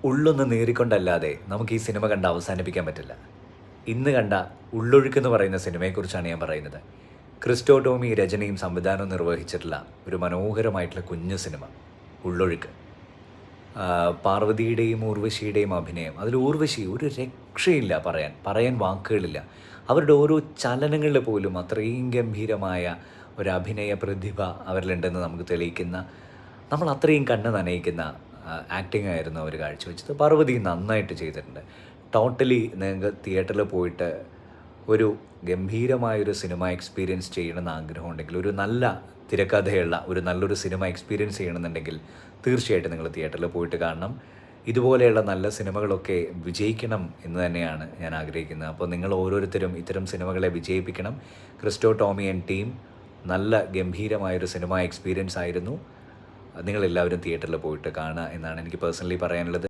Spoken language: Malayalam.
ഉള്ളൊന്ന് നേറിക്കൊണ്ടല്ലാതെ നമുക്ക് ഈ സിനിമ കണ്ട് അവസാനിപ്പിക്കാൻ പറ്റില്ല. ഇന്ന് കണ്ട ഉള്ളൊഴുക്ക് എന്ന് പറയുന്ന സിനിമയെക്കുറിച്ചാണ് ഞാൻ പറയുന്നത്. ക്രിസ്റ്റോ ടോമി രചനയും സംവിധാനവും നിർവഹിച്ചിട്ടുള്ള ഒരു മനോഹരമായിട്ടുള്ള കുഞ്ഞു സിനിമ ഉള്ളൊഴുക്ക്. പാർവതിയുടെയും ഊർവശിയുടെയും അഭിനയം, അതിൽ ഊർവശി ഒരു രക്ഷയില്ല, പറയാൻ വാക്കുകളില്ല. അവരുടെ ഓരോ ചലനങ്ങളിൽ പോലും അത്രയും ഗംഭീരമായ ഒരു അഭിനയ പ്രതിഭ അവരിലുണ്ടെന്ന് നമുക്ക് തെളിയിക്കുന്ന, നമ്മൾ അത്രയും കണ്ണ് നനയിക്കുന്ന ആക്ടിംഗ് ആയിരുന്നു അവർ കാഴ്ചവെച്ചത്. പാർവതി നന്നായിട്ട് ചെയ്തിട്ടുണ്ട്. ടോട്ടലി നിങ്ങൾക്ക് തിയേറ്ററിൽ പോയിട്ട് ഒരു ഗംഭീരമായൊരു സിനിമ എക്സ്പീരിയൻസ് ചെയ്യണമെന്ന് ആഗ്രഹമുണ്ടെങ്കിൽ, ഒരു നല്ല തിരക്കഥയുള്ള ഒരു നല്ലൊരു സിനിമ എക്സ്പീരിയൻസ് ചെയ്യണമെന്നുണ്ടെങ്കിൽ തീർച്ചയായിട്ടും നിങ്ങൾ തിയേറ്ററിൽ പോയിട്ട് കാണണം. ഇതുപോലെയുള്ള നല്ല സിനിമകളൊക്കെ വിജയിക്കണം എന്ന് തന്നെയാണ് ഞാൻ ആഗ്രഹിക്കുന്നത്. അപ്പോൾ നിങ്ങൾ ഓരോരുത്തരും ഇത്തരം സിനിമകളെ വിജയിപ്പിക്കണം. ക്രിസ്റ്റോ ടോമി ആൻഡ് ടീം നല്ല ഗംഭീരമായൊരു സിനിമ എക്സ്പീരിയൻസ് ആയിരുന്നു. നിങ്ങളെല്ലാവരും തിയേറ്ററിൽ പോയിട്ട് കാണുക എന്നാണ് എനിക്ക് പേഴ്സണലി പറയാനുള്ളത്.